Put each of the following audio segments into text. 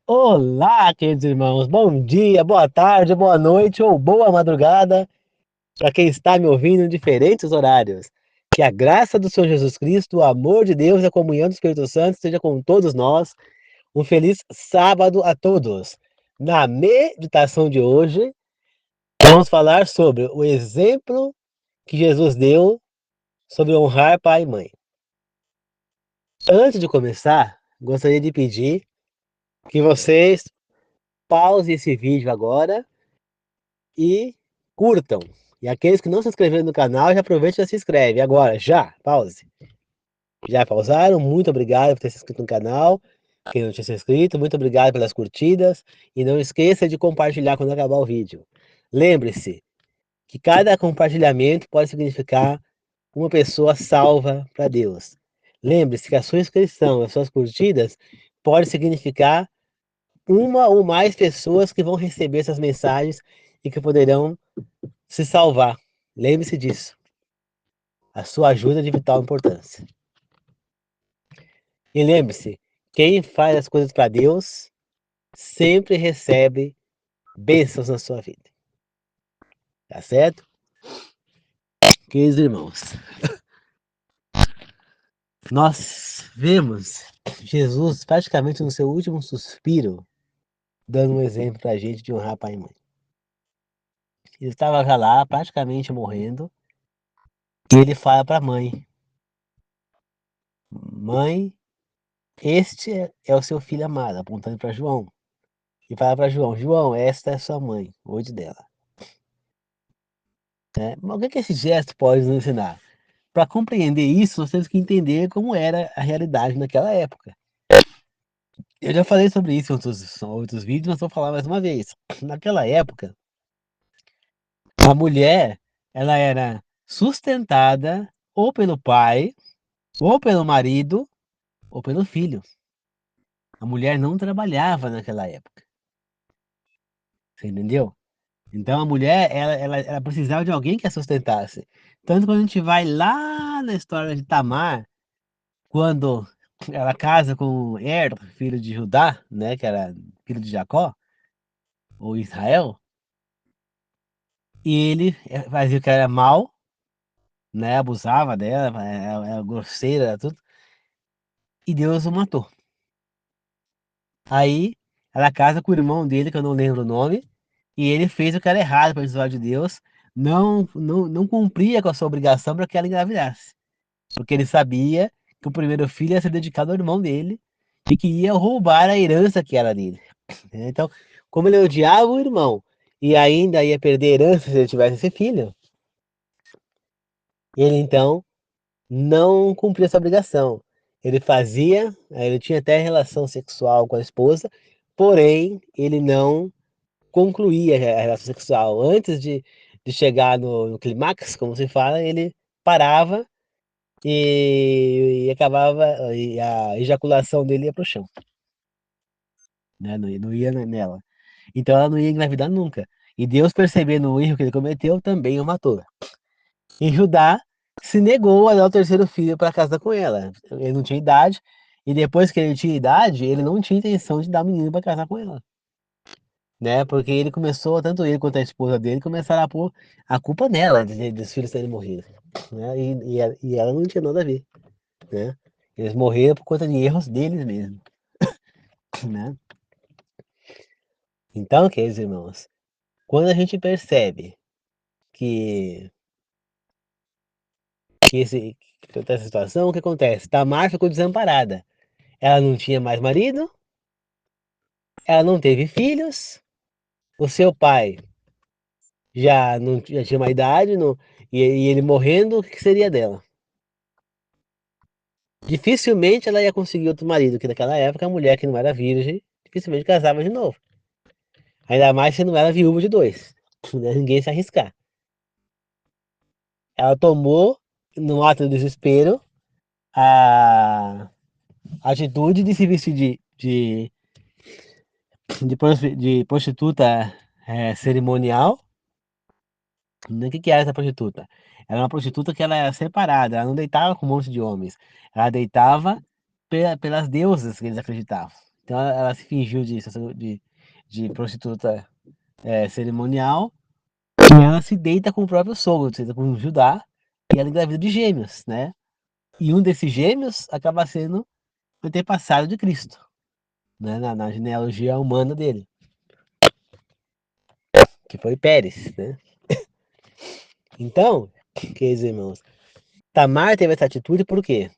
Olá, queridos irmãos. Bom dia, boa tarde, boa noite ou boa madrugada para quem está me ouvindo em diferentes horários. Que a graça do Senhor Jesus Cristo, o amor de Deus e a comunhão do Espírito Santo esteja com todos nós. Um feliz sábado a todos. Na meditação de hoje, vamos falar sobre o exemplo que Jesus deu sobre honrar pai e mãe. Antes de começar, gostaria de pedir que vocês pausem esse vídeo agora e curtam. E aqueles que não se inscreveram no canal, já aproveita e já se inscreve. Agora, já, pause. Já pausaram? Muito obrigado por ter se inscrito no canal. Quem não tinha se inscrito, muito obrigado pelas curtidas. E não esqueça de compartilhar quando acabar o vídeo. Lembre-se que cada compartilhamento pode significar uma pessoa salva para Deus. Lembre-se que a sua inscrição, as suas curtidas, pode significar uma ou mais pessoas que vão receber essas mensagens e que poderão se salvar. Lembre-se disso. A sua ajuda é de vital importância. E lembre-se, quem faz as coisas para Deus sempre recebe bênçãos na sua vida. Tá certo? Queridos irmãos, nós vemos Jesus praticamente no seu último suspiro, dando um exemplo para a gente de honrar pai e mãe. Ele estava já lá, praticamente morrendo, e ele fala para a mãe: Mãe, este é o seu filho amado, apontando para João. E fala para João: João, esta é sua mãe, cuide dela. Mas o que esse gesto pode nos ensinar? Para compreender isso, nós temos que entender como era a realidade naquela época. Eu já falei sobre isso em outros vídeos, mas vou falar mais uma vez. Naquela época, a mulher ela era sustentada ou pelo pai, ou pelo marido, ou pelo filho. A mulher não trabalhava naquela época. Você entendeu? Então a mulher ela precisava de alguém que a sustentasse. Tanto quando a gente vai lá na história de Tamar, quando ela casa com filho de Judá, né, que era filho de Jacó, ou Israel, e ele fazia o que era mal, né, abusava dela, era grosseira, era tudo, e Deus o matou. Aí ela casa com o irmão dele, que eu não lembro o nome, e ele fez o que era errado para o de Deus, não cumpria com a sua obrigação para que ela engravidasse, porque ele sabia que o primeiro filho ia ser dedicado ao irmão dele e que ia roubar a herança que era dele. Então, como ele odiava o irmão e ainda ia perder a herança se ele tivesse esse filho, ele então não cumpria essa obrigação. Ele fazia, ele tinha até relação sexual com a esposa, porém ele não concluía a relação sexual. Antes de chegar no clímax, como se fala, ele parava e acabava, e a ejaculação dele ia pro chão, né? Não ia nela. Então ela não ia engravidar nunca. E Deus, percebendo o erro que ele cometeu, também o matou. E Judá se negou a dar o terceiro filho para casar com ela. Ele não tinha idade, e depois que ele tinha idade, ele não tinha intenção de dar o menino para casar com ela. Né? Porque ele começou, tanto ele quanto a esposa dele, começaram a pôr a culpa nela, dos filhos terem morrido. Né? E ela não tinha nada a ver. Né? Eles morreram por conta de erros deles mesmo. Né? Então, queridos irmãos, quando a gente percebe que, que essa situação, o que acontece? Tamar ficou desamparada. Ela não tinha mais marido, ela não teve filhos, o seu pai já, não, já tinha uma idade, não, e ele morrendo, o que seria dela? Dificilmente ela ia conseguir outro marido, porque naquela época a mulher que não era virgem dificilmente casava de novo. Ainda mais se não era viúva de dois. Né? Ninguém se arriscar. Ela tomou, no ato de desespero, a atitude de se vestir de prostituta cerimonial. O que era essa prostituta? Era uma prostituta que ela era separada, ela não deitava com um monte de homens. Ela deitava pelas deusas que eles acreditavam. Então ela se fingiu de prostituta cerimonial, e ela se deita com o próprio sogro, ou seja, com Judá, e ela engravida de gêmeos, né? E um desses gêmeos acaba sendo o antepassado de Cristo, né? Na genealogia humana dele, que foi Pérez, né? Então, queridos irmãos, Tamar teve essa atitude por quê?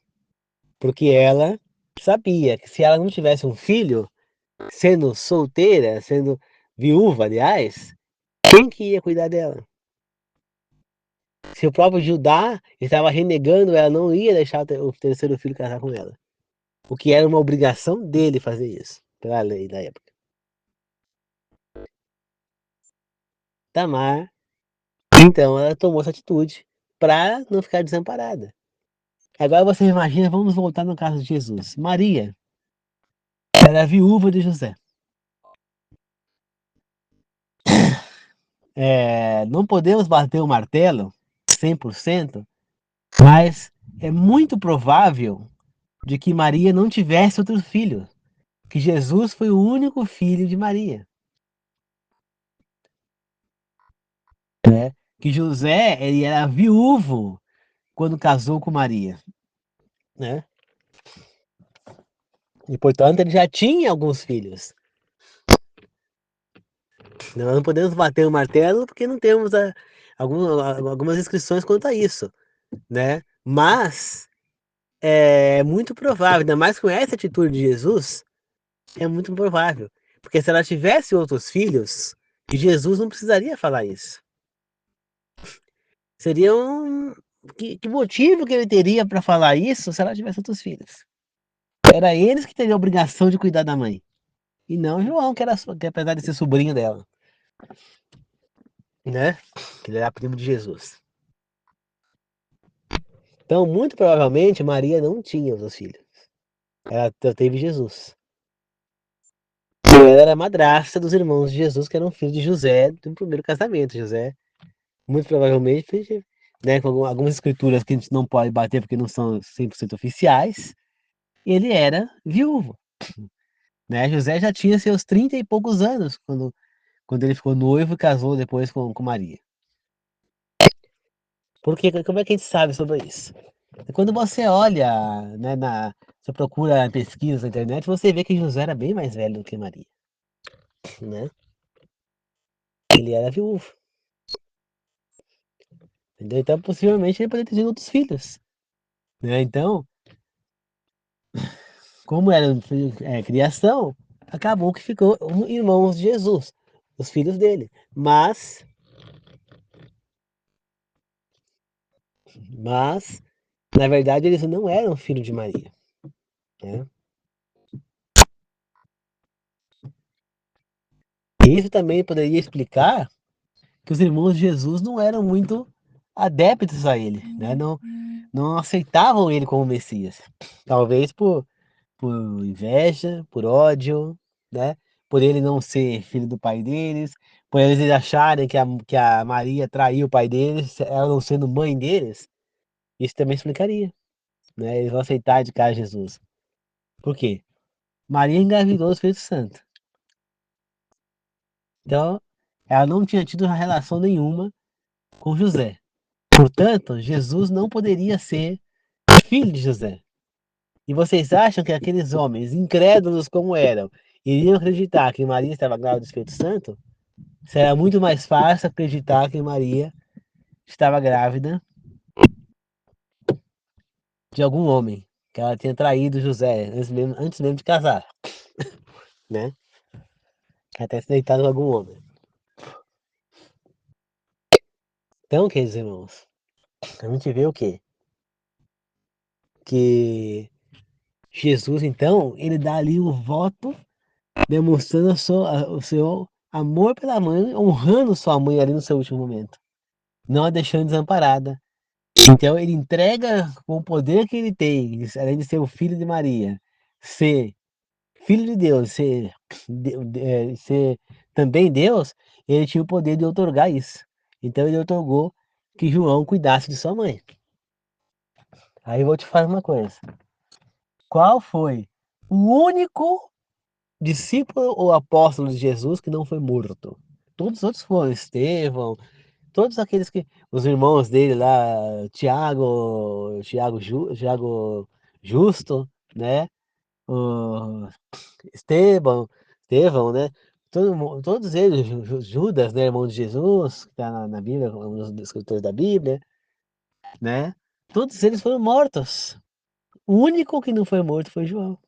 Porque ela sabia que se ela não tivesse um filho, sendo solteira, sendo viúva, aliás, quem que ia cuidar dela? Se o próprio Judá estava renegando, ela não ia deixar o terceiro filho casar com ela. O que era uma obrigação dele fazer isso, pela lei da época. Tamar, então, ela tomou essa atitude para não ficar desamparada. Agora você imagina, vamos voltar no caso de Jesus. Maria era viúva de José. Não podemos bater o martelo 100%, mas é muito provável de que Maria não tivesse outro filho, que Jesus foi o único filho de Maria, né? Que José, ele era viúvo quando casou com Maria, né? E portanto ele já tinha alguns filhos. Nós não podemos bater o martelo porque não temos algumas inscrições quanto a isso, né? Mas é muito provável, ainda mais com essa atitude de Jesus, é muito provável. Porque se ela tivesse outros filhos, Jesus não precisaria falar isso. Seria um. Que motivo que ele teria para falar isso se ela tivesse outros filhos? Era eles que teriam a obrigação de cuidar da mãe. E não João, que apesar de ser sobrinho dela, né? Que ele era primo de Jesus. Então, muito provavelmente, Maria não tinha outros filhos. Ela teve Jesus. E ela era madrasta dos irmãos de Jesus, que eram filhos de José do primeiro casamento. José, muito provavelmente, né, com algumas escrituras que a gente não pode bater porque não são 100% oficiais, ele era viúvo. Né? José já tinha seus 30 e poucos anos quando ele ficou noivo e casou depois com Maria. Porque como é que a gente sabe sobre isso? Quando você olha, né, você procura pesquisas na internet, você vê que José era bem mais velho do que Maria, né? Ele era viúvo, entendeu? Então, possivelmente, ele poderia ter tido outros filhos, né? Então, como era criação, acabou que ficou irmãos de Jesus, os filhos dele. Mas, na verdade, eles não eram filhos de Maria, né? Isso também poderia explicar que os irmãos de Jesus não eram muito adeptos a ele, né? Não aceitavam ele como Messias. Talvez por inveja, por ódio, né? Por ele não ser filho do pai deles, por eles acharem que a Maria traiu o pai deles, ela não sendo mãe deles. Isso também explicaria, né? Eles vão aceitar de cara Jesus. Por quê? Maria engravidou do Espírito Santo. Então, ela não tinha tido relação nenhuma com José. Portanto, Jesus não poderia ser filho de José. E vocês acham que aqueles homens, incrédulos como eram, iriam acreditar que Maria estava grávida do Espírito Santo? Será muito mais fácil acreditar que Maria estava grávida de algum homem, que ela tinha traído José antes mesmo de casar, né? Até se deitado com algum homem. Então, queridos irmãos, a gente vê o quê? Que Jesus, então, ele dá ali o voto, demonstrando o seu amor pela mãe, honrando sua mãe ali no seu último momento, não a deixando desamparada. Então, ele entrega com o poder que ele tem, além de ser o filho de Maria, ser filho de Deus, ser também Deus, ele tinha o poder de outorgar isso. Então, ele outorgou que João cuidasse de sua mãe. Aí eu vou te falar uma coisa. Qual foi o único discípulo ou apóstolo de Jesus que não foi morto. Todos os outros foram, Estevão, todos aqueles que, os irmãos dele lá, Tiago Justo, né? O Estevão, né? Todos eles, Judas, né, irmão de Jesus, que está na Bíblia, um dos escritores da Bíblia, né? Todos eles foram mortos. O único que não foi morto foi João.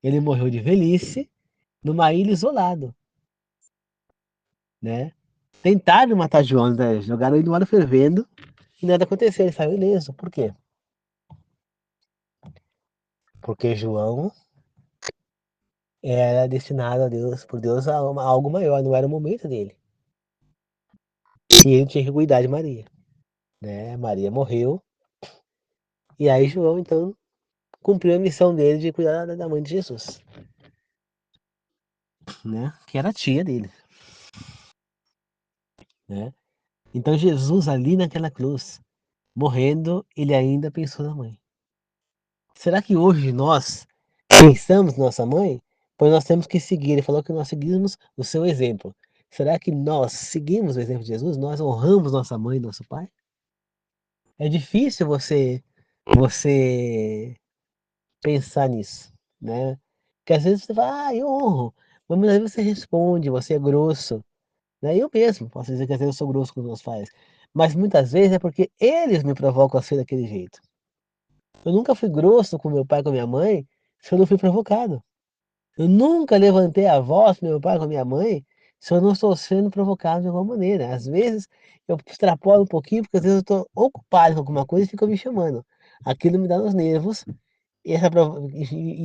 Ele morreu de velhice numa ilha isolado, né? Tentaram matar João, né? Jogaram ele no mar fervendo e nada aconteceu, ele saiu ileso. Por quê? Porque João era destinado a Deus, por Deus a algo maior, não era o momento dele. E ele tinha que cuidar de Maria, né? Maria morreu e aí João então cumpriu a missão dele de cuidar da mãe de Jesus, né? Que era a tia dele, né? Então Jesus ali naquela cruz, morrendo, ele ainda pensou na mãe. Será que hoje nós pensamos na nossa mãe? Pois nós temos que seguir. Ele falou que nós seguimos o seu exemplo. Será que nós seguimos o exemplo de Jesus? Nós honramos nossa mãe e nosso pai? É difícil você pensar nisso, né? Porque às vezes você fala, eu honro. Mas muitas vezes você responde, você é grosso, né? Eu mesmo posso dizer que às vezes eu sou grosso com os meus pais. Mas muitas vezes é porque eles me provocam a ser daquele jeito. Eu nunca fui grosso com meu pai e com minha mãe se eu não fui provocado. Eu nunca levantei a voz com meu pai, com a minha mãe, se eu não estou sendo provocado de alguma maneira. Às vezes eu extrapolo um pouquinho, porque às vezes eu estou ocupado com alguma coisa e ficam me chamando. Aquilo me dá nos nervos e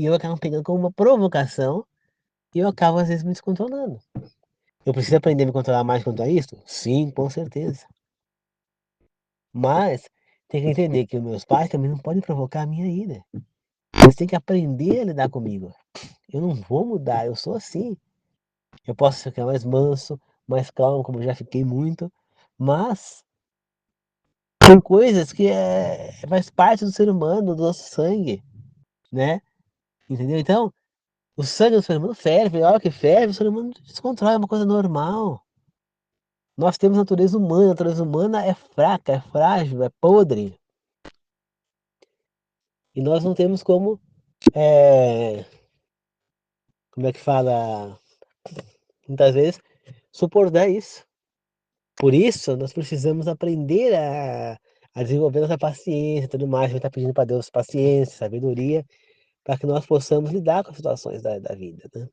eu acabo pegando como uma provocação e eu acabo às vezes me descontrolando. Eu preciso aprender a me controlar mais quanto a isso? Sim, com certeza. Mas tem que entender que os meus pais também não podem provocar a minha ira. Eles têm que aprender a lidar comigo. Eu não vou mudar, eu sou assim. Eu posso ficar mais manso, mais calmo, como já fiquei muito, mas tem coisas que faz parte do ser humano, do nosso sangue, né? Entendeu? Então, o sangue do ser humano ferve, a hora que ferve, o ser humano descontrola, é uma coisa normal. Nós temos a natureza humana é fraca, é frágil, é podre. E nós não temos como é que fala, muitas vezes, suportar isso. Por isso, nós precisamos aprender a desenvolver nossa paciência e tudo mais. A gente está pedindo para Deus paciência, sabedoria, para que nós possamos lidar com as situações da vida, né?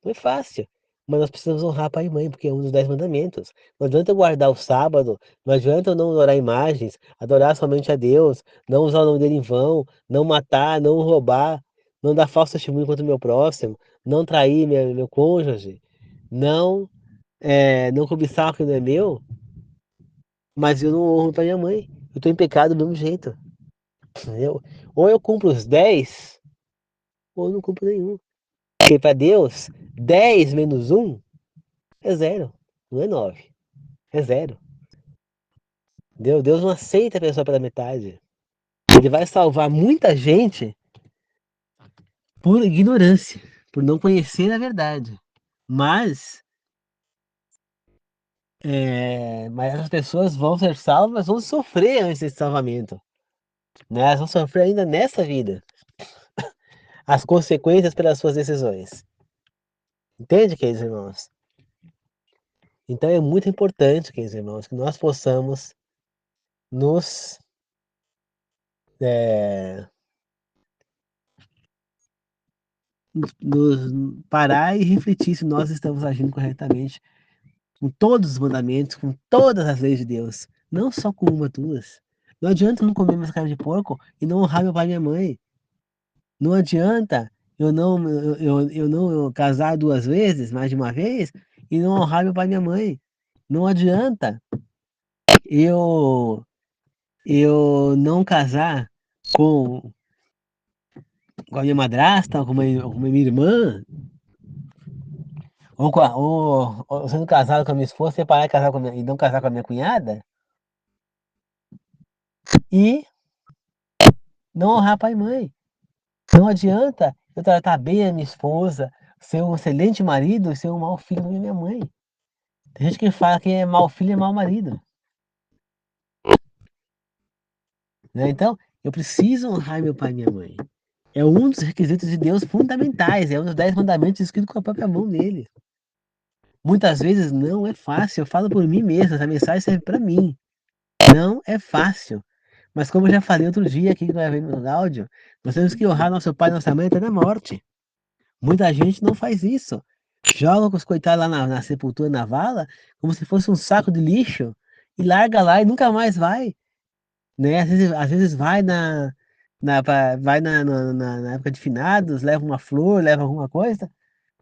Não é fácil, mas nós precisamos honrar pai e mãe, porque é um dos 10 mandamentos. Não adianta eu guardar o sábado, não adianta eu não adorar imagens, adorar somente a Deus, não usar o nome dele em vão, não matar, não roubar, não dar falso testemunho contra o meu próximo, não trair meu cônjuge, não cobiçar o que não é meu, mas eu não honro pai e minha mãe. Eu tô em pecado do mesmo jeito, entendeu? Ou eu cumpro os 10, ou eu não cumpro nenhum. Porque para Deus, 10 menos um é zero, não é 9, é zero. Entendeu? Deus não aceita a pessoa pela metade. Ele vai salvar muita gente por ignorância, por não conhecer a verdade. Mas, mas essas pessoas vão ser salvas, vão sofrer antes desse salvamento. Né? Elas vão sofrer ainda nessa vida as consequências pelas suas decisões. Entende, queridos irmãos? Então é muito importante, queridos irmãos, que nós possamos nos, eh, nos parar e refletir se nós estamos agindo corretamente com todos os mandamentos, com todas as leis de Deus, não só com uma, duas. Não adianta eu não comer mais carne de porco e não honrar meu pai e minha mãe. Não adianta eu não casar duas vezes, mais de uma vez, e não honrar meu pai e minha mãe. Não adianta eu eu não casar com, com a minha madrasta, com a minha irmã, ou sendo casado com a minha esposa, separar e, e não casar com a minha cunhada, e não honrar pai e mãe. Não adianta eu tratar bem a minha esposa, ser um excelente marido e ser um mau filho da minha mãe. Tem gente que fala que é mau filho e mau marido, né? Então, eu preciso honrar meu pai e minha mãe. É um dos requisitos de Deus fundamentais, é um dos 10 mandamentos escritos com a própria mão dele. Muitas vezes não é fácil, eu falo por mim mesmo, essa mensagem serve para mim. Não é fácil. Mas como eu já falei outro dia aqui que vai ver no áudio, nós temos que honrar nosso pai e nossa mãe até na morte. Muita gente não faz isso. Joga os coitados lá na sepultura, na vala, como se fosse um saco de lixo, e larga lá e nunca mais vai. Né? Às vezes vai na época de finados, leva uma flor, leva alguma coisa,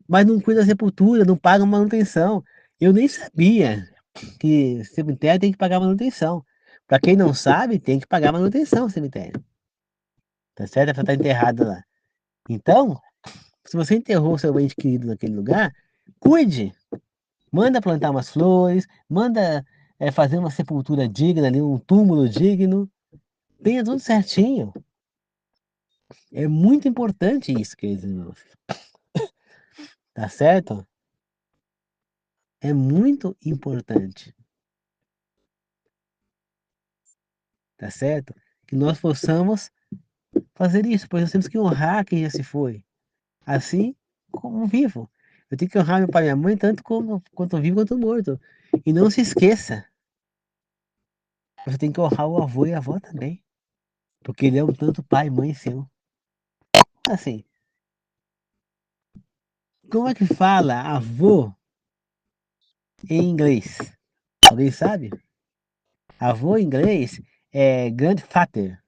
mas não cuida da sepultura, não paga manutenção. Eu nem sabia que cemitério tem que pagar manutenção. Para quem não sabe, tem que pagar manutenção cemitério. Tá certo? É pra estar enterrado lá. Então, se você enterrou seu ente querido naquele lugar, cuide. Manda plantar umas flores, manda fazer uma sepultura digna ali, um túmulo digno. Tenha tudo certinho. É muito importante isso, queridos irmãos. Tá certo? É muito importante. Tá certo? Que nós possamos fazer isso, pois nós temos que honrar quem já se foi. Assim como vivo. Eu tenho que honrar meu pai e minha mãe tanto quanto vivo quanto morto. E não se esqueça, você tem que honrar o avô e a avó também. Porque ele é um tanto pai e mãe seu. Assim, como é que fala avô em inglês? Alguém sabe? Avô em inglês é grandfather.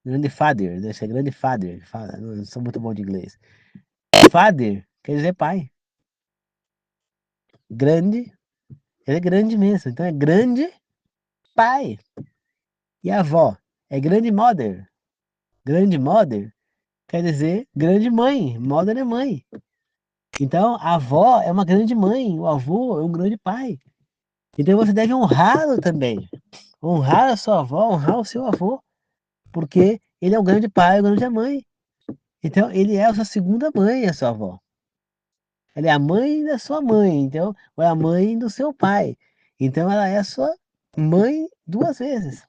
Grandfather, deve ser grandfather. Fala, não sou muito bom de inglês. Father quer dizer pai. Grande, ele é grande mesmo. Então é grande pai. E a avó é grandmother. Grandmother quer dizer grande mãe. Mother é mãe. Então a avó é uma grande mãe. O avô é um grande pai. Então você deve honrá-lo também. Honrar a sua avó, honrar o seu avô. Porque ele é o grande pai, o grande mãe. Então ele é a sua segunda mãe, a sua avó. Ela é a mãe da sua mãe, então, ou é a mãe do seu pai. Então ela é a sua mãe duas vezes,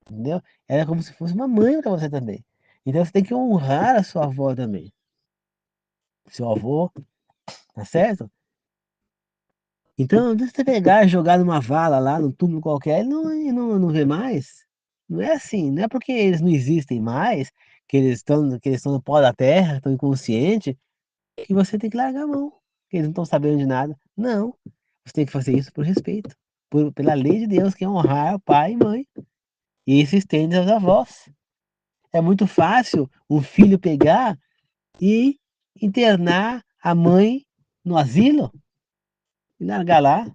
entendeu? Ela é como se fosse uma mãe para você também. Então você tem que honrar a sua avó também. Seu avô, tá certo? Então, não você pegar e jogar numa vala lá, num túmulo qualquer, ele não vê mais. Não é assim, não é porque eles não existem mais, que eles estão no pó da terra, estão inconscientes, que você tem que largar a mão, que eles não estão sabendo de nada. Não, você tem que fazer isso por respeito, pela lei de Deus, que é honrar pai e mãe. E isso estende aos avós. É muito fácil um filho pegar e internar a mãe no asilo e largar lá,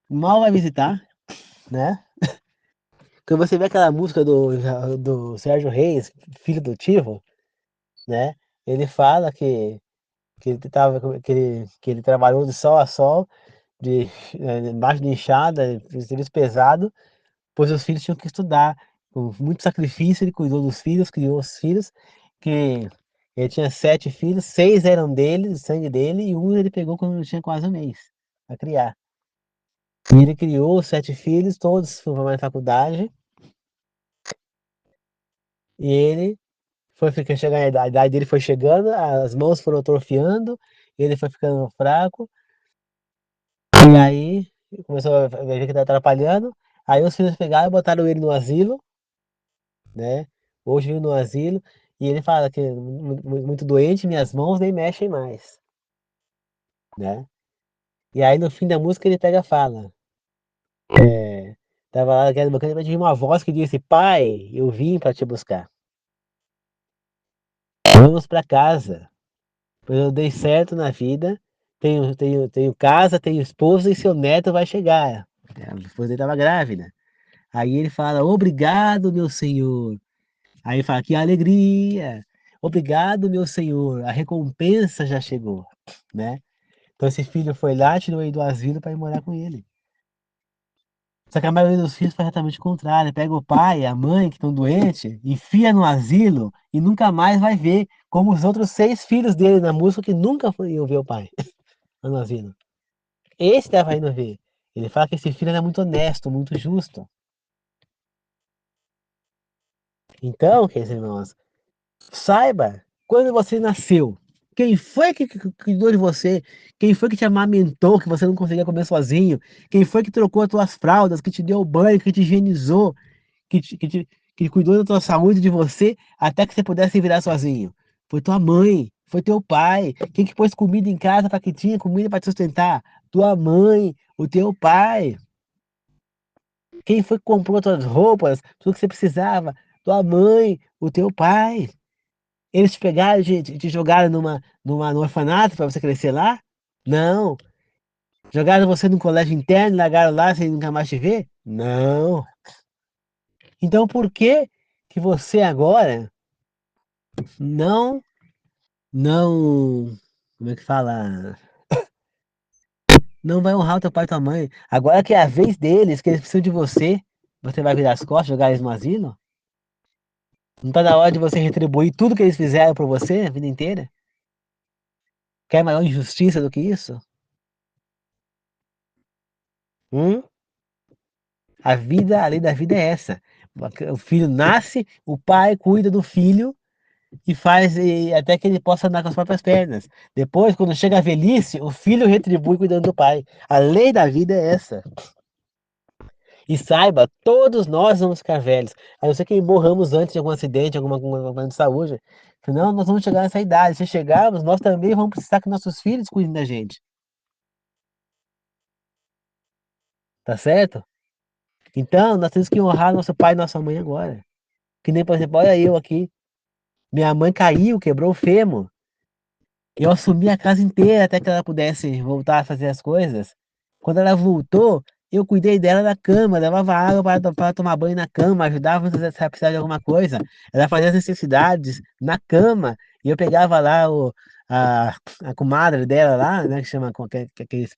mal vai visitar, né? Quando você vê aquela música do Sérgio Reis, Filho do Tivo, né? Ele fala que ele trabalhou de sol a sol, embaixo de enxada, de serviço pesado, pois os filhos tinham que estudar. Com muito sacrifício, ele cuidou dos filhos, criou os filhos, que ele tinha 7 filhos, 6 eram dele, do sangue dele, e um ele pegou quando ele tinha quase um mês, para criar. E ele criou os 7 filhos, todos foram na faculdade, e ele foi chegando, a idade dele foi chegando, as mãos foram atrofiando, ele foi ficando fraco, e aí começou a ver que tá atrapalhando. Aí os filhos pegaram e botaram ele no asilo, né? Hoje vive no asilo, e ele fala que muito doente, minhas mãos nem mexem mais, né? E aí no fim da música ele pega e fala, tava lá naquela boca, mas tinha uma voz que disse, pai, eu vim para te buscar. Vamos para casa, pois eu dei certo na vida, tenho casa, tenho esposa e seu neto vai chegar. A esposa dele estava grávida. Aí ele fala, obrigado, meu senhor. Aí ele fala, que alegria. Obrigado, meu senhor, a recompensa já chegou, né? Então esse filho foi lá, tirou ele do asilo para ir morar com ele. Só que a maioria dos filhos faz exatamente o contrário. Pega o pai, a mãe que estão doentes, enfia no asilo e nunca mais vai ver. Como os outros 6 filhos dele na música que nunca iam ver o pai no asilo. Esse estava indo ver. Ele fala que esse filho era muito honesto, muito justo. Então, queridos irmãos, saiba, quando você nasceu, quem foi que cuidou de você? Quem foi que te amamentou, que você não conseguia comer sozinho? Quem foi que trocou as tuas fraldas, que te deu banho, que te higienizou, que, te- que, te- que cuidou da tua saúde, de você, até que você pudesse virar sozinho? Foi tua mãe, foi teu pai. Quem que pôs comida em casa para que tinha comida para te sustentar? Tua mãe, o teu pai. Quem foi que comprou tuas roupas, tudo que você precisava? Tua mãe, o teu pai. Eles te pegaram e te jogaram no orfanato para você crescer lá? Não. Jogaram você num colégio interno, largaram lá sem nunca mais te ver? Não. Então por que que você agora não, não, como é que fala? Não vai honrar o teu pai e tua mãe. Agora que é a vez deles, que eles precisam de você, você vai virar as costas, jogar eles no asilo? Não tá na hora de você retribuir tudo que eles fizeram por você a vida inteira? Quer maior injustiça do que isso? Hum? A lei da vida é essa. O filho nasce, o pai cuida do filho e faz até que ele possa andar com as próprias pernas. Depois, quando chega a velhice, o filho retribui cuidando do pai. A lei da vida é essa. E saiba, todos nós vamos ficar velhos. A não ser que morramos antes de algum acidente, alguma problema de saúde. Senão, nós vamos chegar nessa idade. Se chegarmos, nós também vamos precisar que nossos filhos cuidem da gente. Tá certo? Então, nós temos que honrar nosso pai e nossa mãe agora. Que nem, por exemplo, olha eu aqui. Minha mãe caiu, quebrou o fêmur. Eu assumi a casa inteira até que ela pudesse voltar a fazer as coisas. Quando ela voltou, eu cuidei dela na cama, levava água para tomar banho na cama, ajudava se ela precisar de alguma coisa. Ela fazia as necessidades na cama. E eu pegava lá a, a comadre dela lá, né, que chama aquele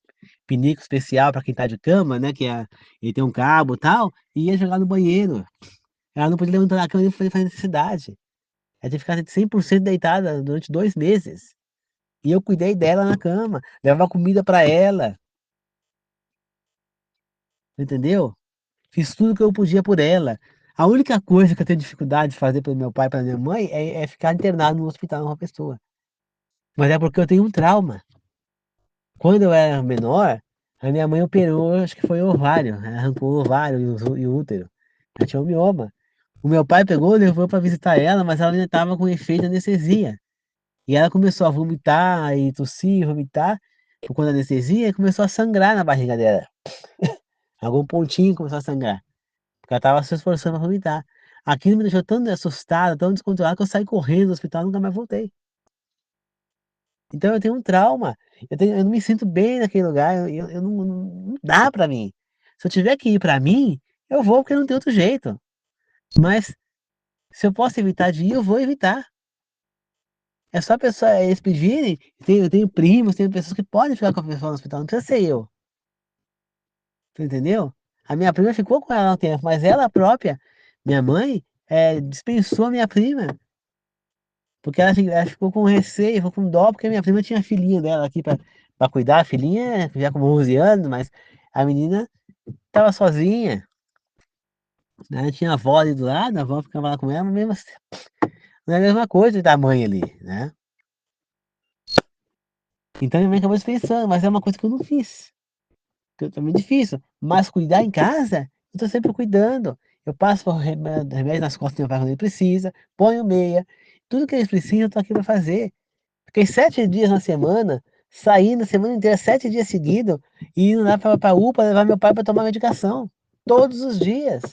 pinico especial para quem tá de cama, né, ele tem um cabo e tal, e ia jogar no banheiro. Ela não podia levantar da cama nem fazer necessidade. Ela tinha que ficar 100% deitada durante 2 meses. E eu cuidei dela na cama, levava comida para ela, entendeu? Fiz tudo que eu podia por ela. A única coisa que eu tenho dificuldade de fazer pelo meu pai e pela minha mãe é ficar internado no hospital uma pessoa. Mas é porque eu tenho um trauma. Quando eu era menor, a minha mãe operou, acho que foi o ovário, ela arrancou o ovário e o útero. Ela tinha um mioma. O meu pai pegou, levou para visitar ela, mas ela ainda estava com efeito de anestesia. E ela começou a vomitar e tossir, vomitar, por conta da anestesia, e começou a sangrar na barriga dela. Algum pontinho começou a sangrar, porque ela estava se esforçando para vomitar. Aquilo me deixou tão assustado, tão descontrolado, que eu saí correndo do hospital e nunca mais voltei. Então eu tenho um trauma, eu não me sinto bem naquele lugar, eu não dá para mim. Se eu tiver que ir para mim, eu vou porque não tem outro jeito. Mas se eu posso evitar de ir, eu vou evitar. É só a pessoa, eles pedirem, eu tenho primos, tenho pessoas que podem ficar com a pessoa no hospital, não precisa ser eu. Tu entendeu? A minha prima ficou com ela um tempo, mas ela própria, minha mãe, dispensou a minha prima, porque ela ficou com receio, ficou com dó, porque a minha prima tinha a filhinha dela aqui pra cuidar, a filhinha já com 11 anos, mas a menina tava sozinha, né? Tinha a avó ali do lado, a avó ficava lá com ela, mas mesmo assim, não é a mesma coisa da mãe ali, né? Então minha mãe acabou dispensando, mas é uma coisa que eu não fiz. Que é muito difícil. Mas cuidar em casa, eu tô sempre cuidando. Eu passo remédio nas costas do meu pai quando ele precisa, ponho meia. Tudo que eles precisam, eu tô aqui para fazer. Fiquei 7 dias na semana, saindo a semana inteira, 7 dias seguidos, e indo lá para a UPA levar meu pai para tomar medicação. Todos os dias.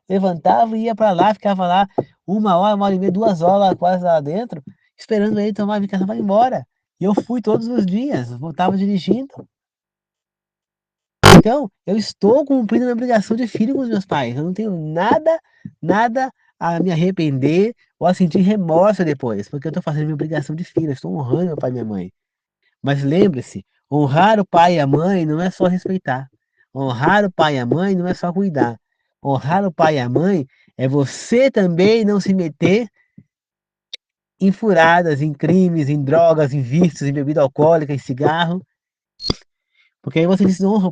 Levantava e ia para lá, ficava lá 1 hora, 1 hora e meia, 2 horas quase lá dentro, esperando ele tomar a medicação para ir embora. E eu fui todos os dias, voltava dirigindo. Então, eu estou cumprindo a minha obrigação de filho com os meus pais. Eu não tenho nada a me arrepender ou a sentir remorso depois, porque eu estou fazendo minha obrigação de filho, eu estou honrando meu pai e minha mãe. Mas lembre-se, honrar o pai e a mãe não é só respeitar. Honrar o pai e a mãe não é só cuidar. Honrar o pai e a mãe é você também não se meter em furadas, em crimes, em drogas, em vícios, em bebida alcoólica, em cigarro, porque aí você desonra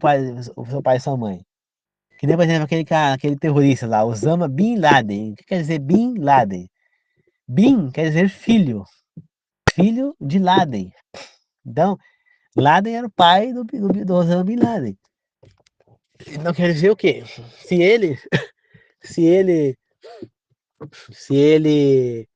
o seu pai e sua mãe. Que nem, por exemplo, aquele cara, aquele terrorista lá, Osama Bin Laden. O que quer dizer Bin Laden? Bin quer dizer filho, filho de Laden. Então, Laden era o pai do Osama Bin Laden. Então quer dizer o quê? Se ele, se ele, se ele,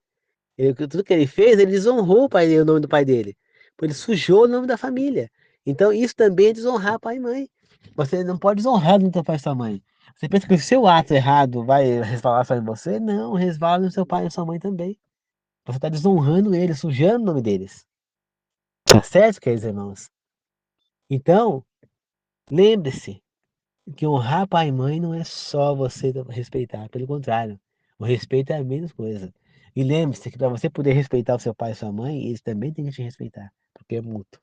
tudo que ele fez, ele desonrou o pai dele, o nome do pai dele. Ele sujou o nome da família. Então isso também é desonrar pai e mãe. Você não pode desonrar no teu pai e sua mãe. Você pensa que o seu ato errado vai resvalar só em você? Não, resvala no seu pai e sua mãe também. Você está desonrando eles, sujando o nome deles. Tá certo, queridos irmãos? Então, lembre-se que honrar pai e mãe não é só você respeitar, pelo contrário, o respeito é a mesma coisa. E lembre-se que para você poder respeitar o seu pai e sua mãe, eles também têm que te respeitar, porque é mútuo,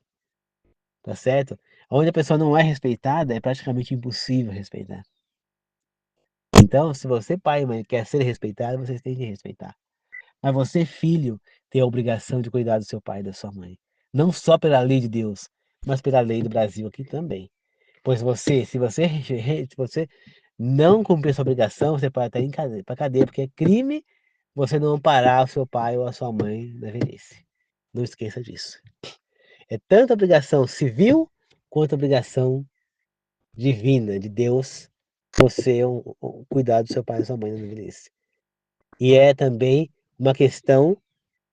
tá certo? Onde a pessoa não é respeitada, é praticamente impossível respeitar. Então, se você, pai e mãe, quer ser respeitado, vocês têm que respeitar. Mas você, filho, tem a obrigação de cuidar do seu pai e da sua mãe. Não só pela lei de Deus, mas pela lei do Brasil aqui também. Pois você, se você não cumprir essa obrigação, você pode até ir para cadeia, porque é crime você não amparar o seu pai ou a sua mãe na velhice. Não esqueça disso. É tanto obrigação civil quanto obrigação divina de Deus você cuidar do seu pai e sua mãe na velhice. E é também uma questão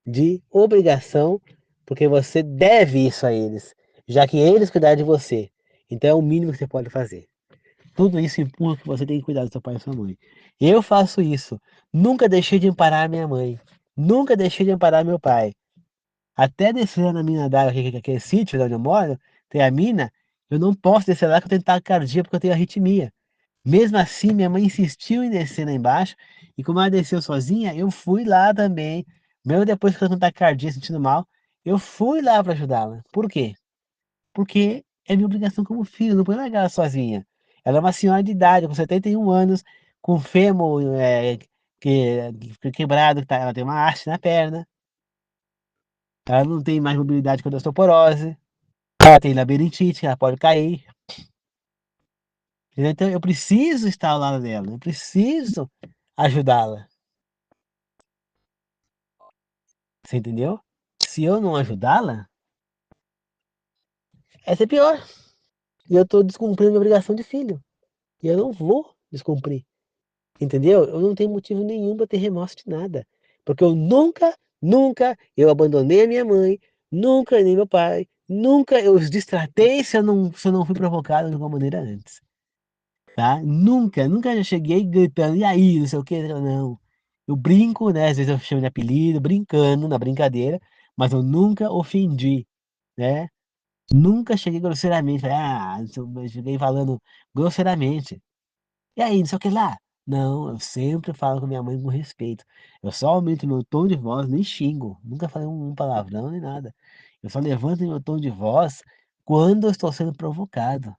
de obrigação, porque você deve isso a eles, já que eles cuidaram de você. Então é o mínimo que você pode fazer. Tudo isso empurra que você tem que cuidar do seu pai e sua mãe. Eu faço isso. Nunca deixei de amparar minha mãe. Nunca deixei de amparar meu pai. Até descer na mina d'água, aquele sítio onde eu moro, tem a mina, eu não posso descer lá que eu tenho taquicardia porque eu tenho arritmia. Mesmo assim, minha mãe insistiu em descer lá embaixo, e como ela desceu sozinha, eu fui lá também. Mesmo depois que eu com taquicardia, sentindo mal, eu fui lá para ajudá-la. Por quê? Porque é minha obrigação como filho, não vou largar ela sozinha. Ela é uma senhora de idade, com 71 anos, com fêmur quebrado, ela tem uma haste na perna, ela não tem mais mobilidade com a osteoporose, ela tem labirintite, ela pode cair. Entendeu? Então eu preciso estar ao lado dela, eu preciso ajudá-la. Você entendeu? Se eu não ajudá-la, vai ser pior. E eu estou descumprindo minha obrigação de filho. E eu não vou descumprir. Entendeu? Eu não tenho motivo nenhum para ter remorso de nada. Porque eu nunca eu abandonei a minha mãe, nunca nem meu pai, nunca eu os destratei se eu não fui provocado de alguma maneira antes. Tá? Nunca já cheguei gritando, e aí, não sei o que, não. Eu brinco, né? Às vezes eu chamo de apelido, brincando, na brincadeira, mas eu nunca ofendi, né? Nunca cheguei grosseiramente, eu cheguei falando grosseiramente. E aí, não sei o que lá. Não, eu sempre falo com minha mãe com respeito. Eu só aumento meu tom de voz, nem xingo. Nunca falei um palavrão nem nada. Eu só levanto meu tom de voz quando eu estou sendo provocado.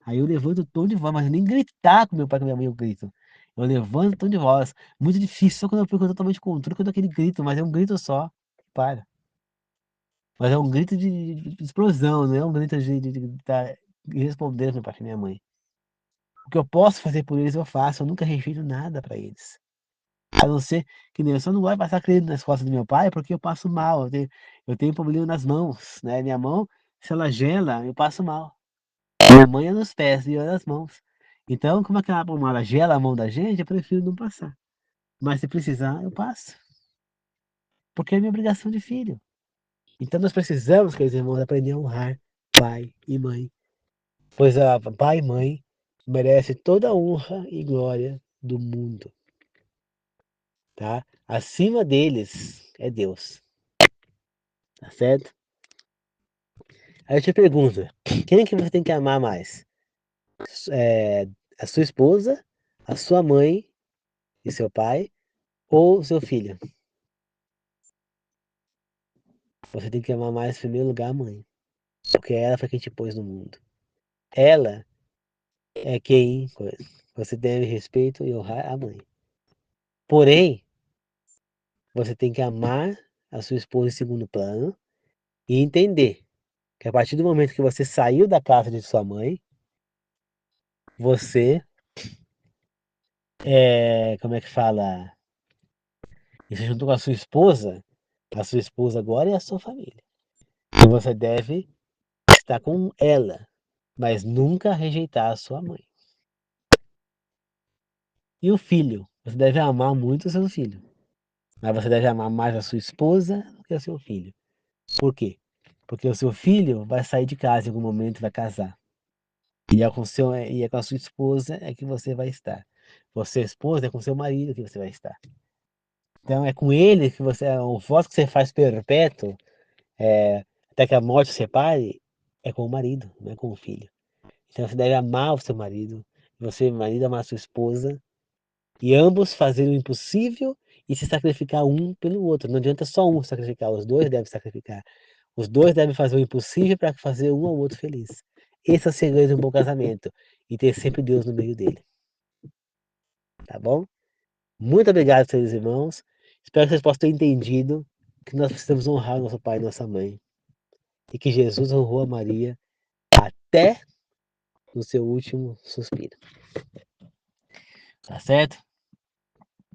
Aí eu levanto o tom de voz, mas nem gritar com meu pai e com minha mãe eu grito. Eu levanto o tom de voz. Muito difícil, só quando eu fico totalmente controle, quando eu dou aquele grito, mas é um grito só. Para. Mas é um grito de explosão, não é um grito de estar respondendo meu pai e minha mãe. O que eu posso fazer por eles, eu faço. Eu nunca rejeito nada pra eles. A não ser que nem eu só não gosto de passar creme nas costas do meu pai porque eu passo mal. Eu tenho problema nas mãos, né? Minha mão, se ela gela, eu passo mal. Minha mãe é nos pés e eu nas mãos. Então, como aquela pomada gela a mão da gente, eu prefiro não passar. Mas se precisar, eu passo. Porque é minha obrigação de filho. Então nós precisamos, queridos irmãos, aprender a honrar pai e mãe. Pois pai e mãe merece toda a honra e glória do mundo. Tá? Acima deles é Deus, tá certo? Aí eu te pergunto, quem que você tem que amar mais? É, a sua esposa, a sua mãe e seu pai ou o seu filho? Você tem que amar mais em primeiro lugar a mãe, porque ela foi quem te pôs no mundo. Ela é quem você deve respeito e honrar a mãe. Porém, você tem que amar a sua esposa em segundo plano e entender que a partir do momento que você saiu da casa de sua mãe, você, como é que fala? E se juntou com a sua esposa agora é a sua família. E você deve estar com ela, mas nunca rejeitar a sua mãe. E o filho? Você deve amar muito o seu filho, mas você deve amar mais a sua esposa do que o seu filho. Por quê? Porque o seu filho vai sair de casa em algum momento e vai casar. E é com a sua esposa é que você vai estar. Você, esposa, é com seu marido que você vai estar. Então é com ele que você, o voto que você faz perpétuo, até que a morte o separe, é com o marido, não é com o filho. Então você deve amar o seu marido, você, marido, amar a sua esposa, e ambos fazerem o impossível e se sacrificar um pelo outro. Não adianta só um sacrificar, os dois devem sacrificar. Os dois devem fazer o impossível para fazer um ao outro feliz. Esse é o segredo de um bom casamento. E ter sempre Deus no meio dele. Tá bom? Muito obrigado, seus irmãos. Espero que vocês possam ter entendido que nós precisamos honrar nosso pai e nossa mãe. E que Jesus honrou a Maria até no seu último suspiro. Tá certo?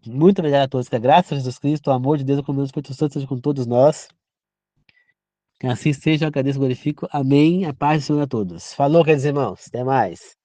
Muito obrigado a todos. Que a graça de Jesus Cristo, o amor de Deus, a comunhão do Espírito Santo seja com todos nós. Que assim seja, eu agradeço e glorifico. Amém. A paz do Senhor a todos. Falou, queridos irmãos. Até mais.